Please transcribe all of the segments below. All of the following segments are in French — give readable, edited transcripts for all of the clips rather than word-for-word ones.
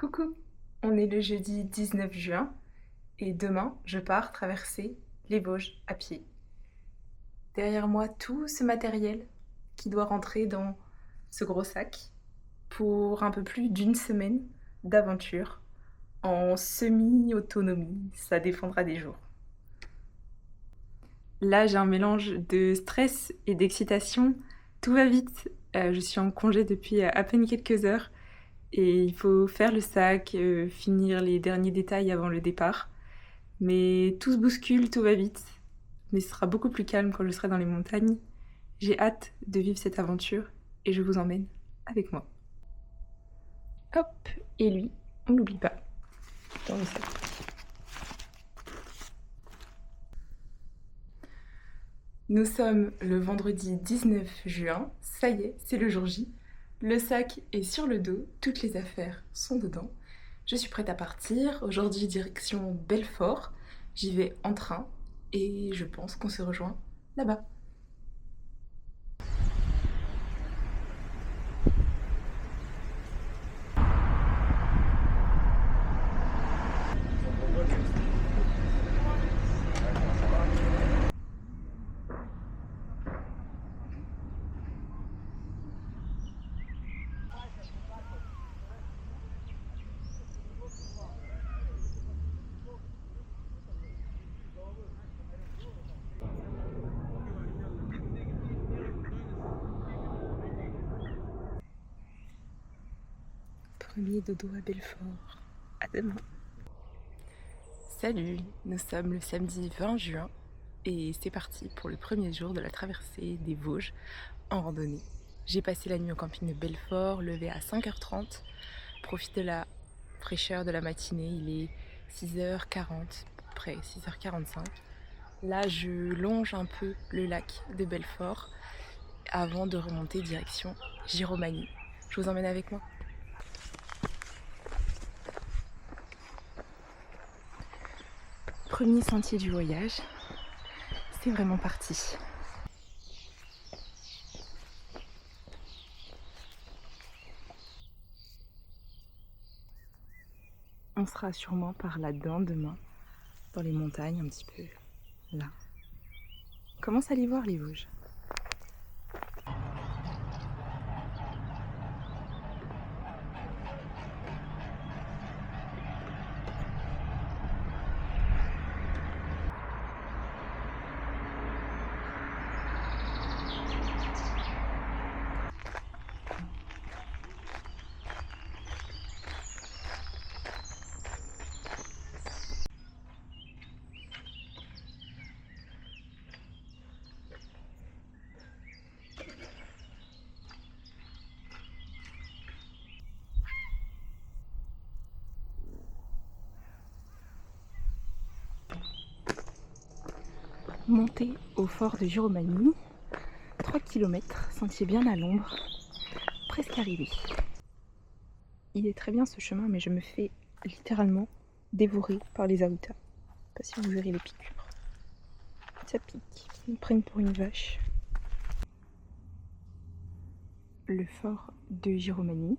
Coucou, on est le jeudi 19 juin et demain je pars traverser les Vosges à pied. Derrière moi tout ce matériel qui doit rentrer dans ce gros sac pour un peu plus d'une semaine d'aventure en semi-autonomie, ça dépendra des jours. Là j'ai un mélange de stress et d'excitation, tout va vite, je suis en congé depuis à peine quelques heures. Et il faut faire le sac, finir les derniers détails avant le départ. Mais tout se bouscule, tout va vite. Mais ce sera beaucoup plus calme quand je serai dans les montagnes. J'ai hâte de vivre cette aventure et je vous emmène avec moi. Hop, et lui, on l'oublie pas, dans le sac. Nous sommes le vendredi 19 juin, ça y est, c'est le jour J. Le sac est sur le dos, toutes les affaires sont dedans. Je suis prête à partir, aujourd'hui direction Belfort. J'y vais en train et je pense qu'on se rejoint là-bas. Premier dodo à Belfort. À demain. Salut, nous sommes le samedi 20 juin et c'est parti pour le premier jour de la traversée des Vosges en randonnée. J'ai passé la nuit au camping de Belfort, levé à 5h30, profite de la fraîcheur de la matinée, il est 6h40, à peu près 6h45. Là, je longe un peu le lac de Belfort avant de remonter direction Giromagny. Je vous emmène avec moi. Premier sentier du voyage, c'est vraiment parti. On sera sûrement par là-dedans demain, dans les montagnes un petit peu, là. On commence à les voir les Vosges. Montée au fort de Giromagny, 3 km, sentier bien à l'ombre, presque arrivé. Il est très bien ce chemin, mais je me fais littéralement dévorer par les aoutas. Je sais pas si vous verrez les piqûres. Ça pique, ils me prennent pour une vache. Le fort de Giromagny.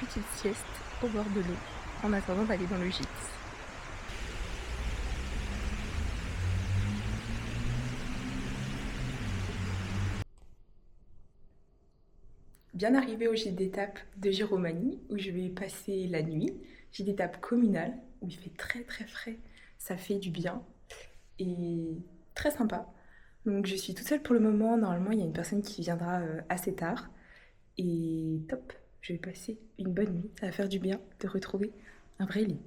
Petite sieste au bord de l'eau en attendant d'aller dans le gîte. Bien arrivé au gîte d'étape de Giromagny où je vais passer la nuit. Gîte d'étape communal où il fait très très frais, ça fait du bien et très sympa. Donc je suis toute seule pour le moment, normalement il y a une personne qui viendra assez tard et top, je vais passer une bonne nuit. Ça va faire du bien de retrouver un vrai lit.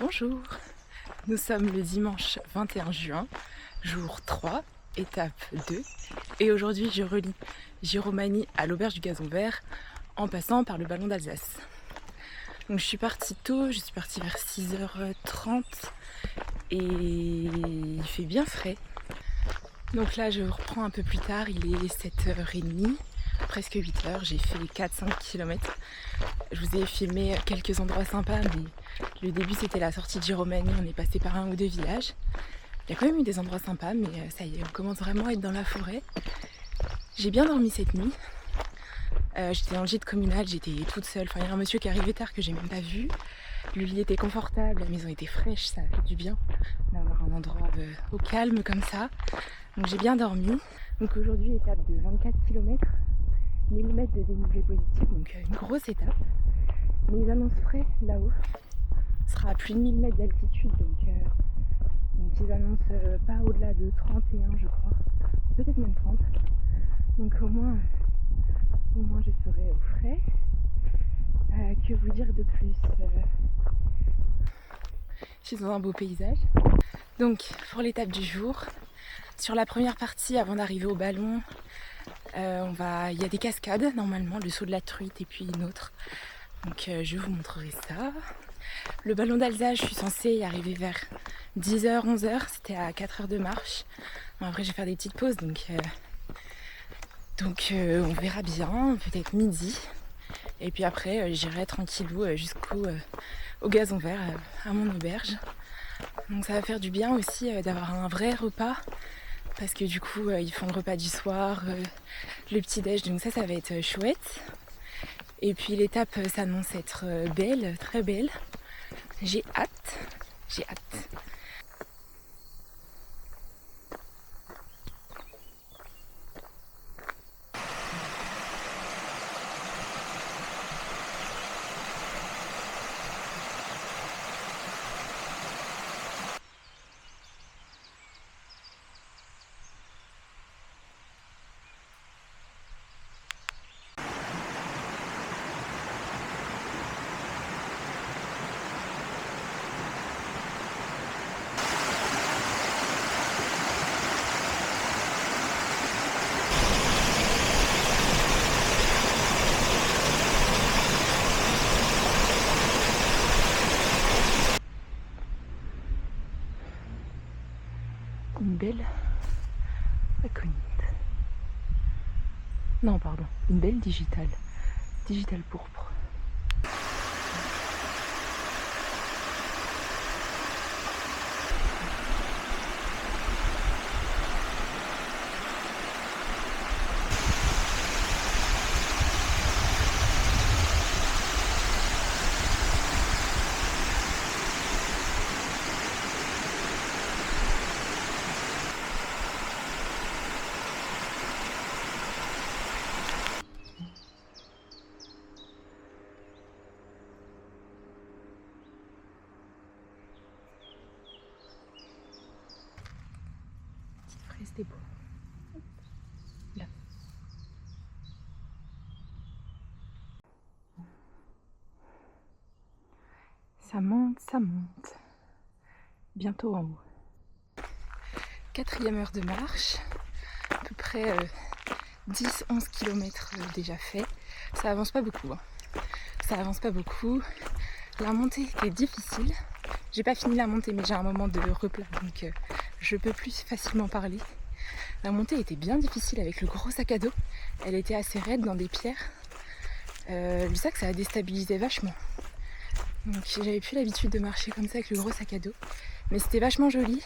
Bonjour, nous sommes le dimanche 21 juin, jour 3, étape 2, et aujourd'hui je relie Giromagny à l'auberge du Gazon Vert en passant par le ballon d'Alsace. Donc je suis partie tôt, je suis partie vers 6h30 et il fait bien frais. Donc là je reprends un peu plus tard, il est 7h30, presque 8h, j'ai fait 4-5 km. Je vous ai filmé quelques endroits sympas, mais le début c'était la sortie de Giromagny, on est passé par un ou deux villages. Il y a quand même eu des endroits sympas, mais ça y est, on commence vraiment à être dans la forêt. J'ai bien dormi cette nuit. J'étais dans le gîte communal, j'étais toute seule. Enfin, il y a un monsieur qui est arrivé tard que j'ai même pas vu. Le lit était confortable, la maison était fraîche, ça a fait du bien d'avoir un endroit au calme comme ça. Donc j'ai bien dormi. Donc aujourd'hui, étape de 24 km, 1000 mètres de dénivelé positif, donc une grosse étape. Mais ils annoncent frais là-haut. Ce sera à plus de 1000 mètres d'altitude, donc ils annoncent pas au-delà de 31 je crois, peut-être même 30. Donc au moins je serai au frais. Que vous dire de plus, je suis dans un beau paysage. Donc pour l'étape du jour, sur la première partie avant d'arriver au ballon, il y a des cascades normalement, le saut de la truite et puis une autre. Donc je vous montrerai ça. Le ballon d'Alsace, je suis censée y arriver vers 10h, 11h, c'était à 4h de marche. Bon, après je vais faire des petites pauses, donc on verra bien, peut-être midi. Et puis après j'irai tranquillou au Gazon Vert, à mon auberge. Donc ça va faire du bien aussi d'avoir un vrai repas, parce que du coup ils font le repas du soir, le petit-déj, donc ça va être chouette. Et puis l'étape s'annonce être belle, très belle. J'ai hâte. Une belle aconite. Non, pardon, une belle digitale. Digitale pourpre. Restez beau. Là. Ça monte. Bientôt en haut. 4e heure de marche, à peu près 10-11 km déjà fait. Ça avance pas beaucoup. La montée est difficile. J'ai pas fini la montée, mais j'ai un moment de replat, donc je peux plus facilement parler. La montée était bien difficile avec le gros sac à dos. Elle était assez raide dans des pierres. Le sac, ça a déstabilisé vachement. Donc j'avais plus l'habitude de marcher comme ça avec le gros sac à dos. Mais c'était vachement joli,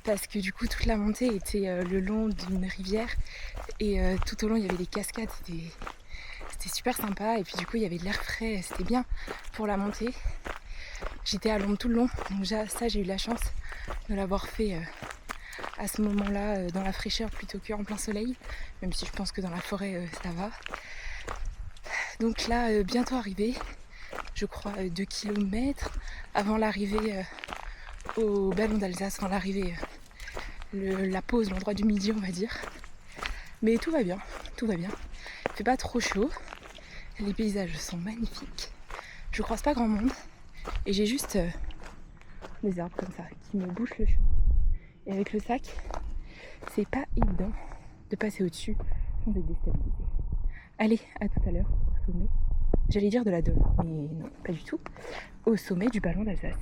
parce que du coup toute la montée était le long d'une rivière. Et tout au long il y avait des cascades. C'était super sympa et puis du coup il y avait de l'air frais, c'était bien pour la montée. J'étais à l'ombre tout le long, donc ça j'ai eu la chance de l'avoir fait à ce moment-là dans la fraîcheur plutôt qu'en plein soleil, même si je pense que dans la forêt ça va. Donc là bientôt arrivé, je crois 2 km avant l'arrivée au ballon d'Alsace, enfin l'arrivée, la pause, l'endroit du midi on va dire. Mais tout va bien, tout va bien. Il fait pas trop chaud, les paysages sont magnifiques, je croise pas grand monde et j'ai juste des arbres comme ça qui me bouchent le chemin. Et avec le sac, c'est pas évident de passer au-dessus sans être déstabilisé. Allez, à tout à l'heure au sommet. J'allais dire de la Dôle, mais non, pas du tout. Au sommet du ballon d'Alsace.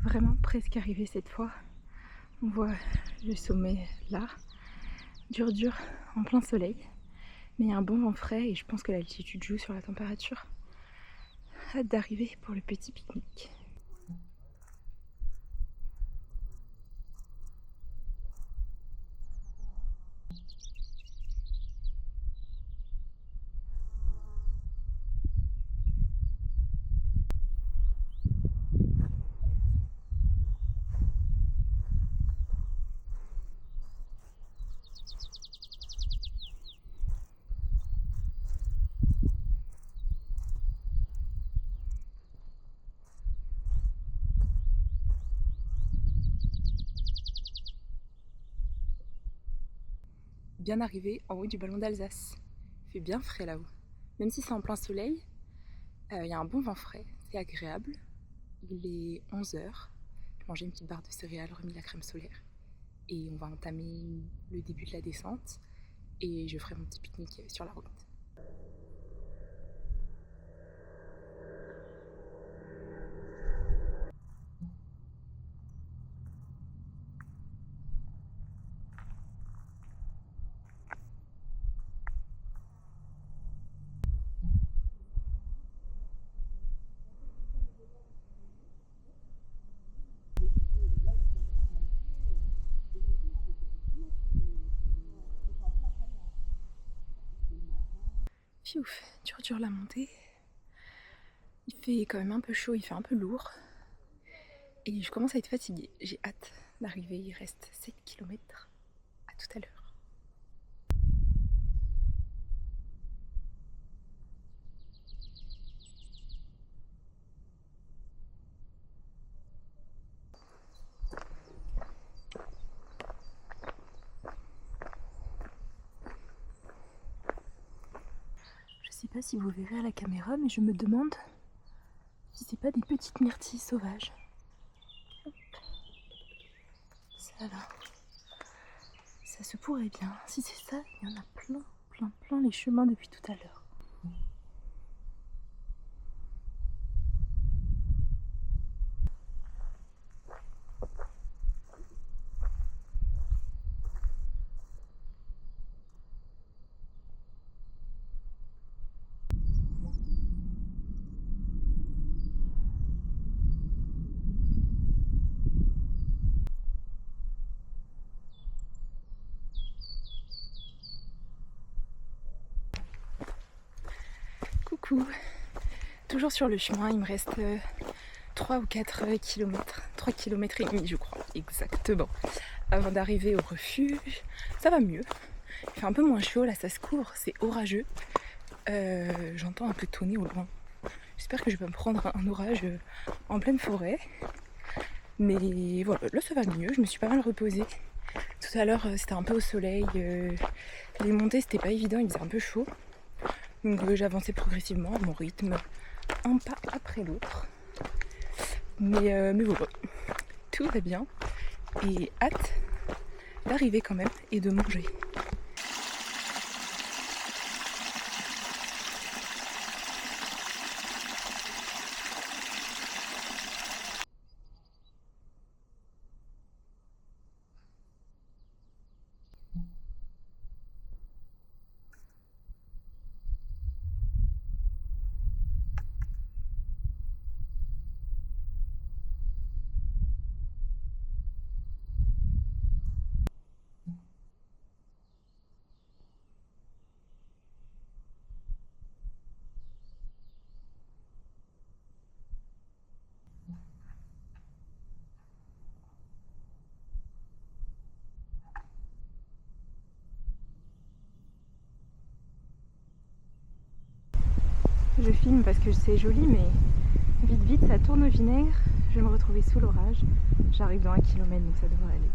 Vraiment presque arrivé cette fois. On voit le sommet là, dur en plein soleil, mais il y a un bon vent frais et je pense que l'altitude joue sur la température. Hâte d'arriver pour le petit pique-nique. Bien arrivé en haut du ballon d'Alsace. Il fait bien frais là-haut. Même si c'est en plein soleil, il y a un bon vent frais, c'est agréable. Il est 11h. J'ai mangé une petite barre de céréales, remis la crème solaire. Et on va entamer le début de la descente. Et je ferai mon petit pique-nique sur la route. Fiouf, dur la montée. Il fait quand même un peu chaud, il fait un peu lourd. Et je commence à être fatiguée. J'ai hâte d'arriver, il reste 7 km. À tout à l'heure. Je sais pas si vous verrez à la caméra, mais je me demande si c'est pas des petites myrtilles sauvages. Hop. Ça va. Ça se pourrait bien. Si c'est ça, il y en a plein les chemins depuis tout à l'heure. Coucou. Toujours sur le chemin, il me reste 3 ou 4 km. 3 km et demi je crois, exactement. Avant d'arriver au refuge, ça va mieux. Il fait un peu moins chaud, là ça se couvre, c'est orageux. J'entends un peu tonner au loin. J'espère que je vais me prendre un orage en pleine forêt. Mais voilà, là ça va mieux, je me suis pas mal reposée. Tout à l'heure c'était un peu au soleil, les montées c'était pas évident, il faisait un peu chaud. Donc j'avançais progressivement à mon rythme, un pas après l'autre. Mais voilà, tout va bien et hâte d'arriver quand même et de manger. je filme parce que c'est joli, mais vite vite ça tourne au vinaigre. Je vais me retrouver sous l'orage. J'arrive dans 1 kilomètre, donc ça devrait aller.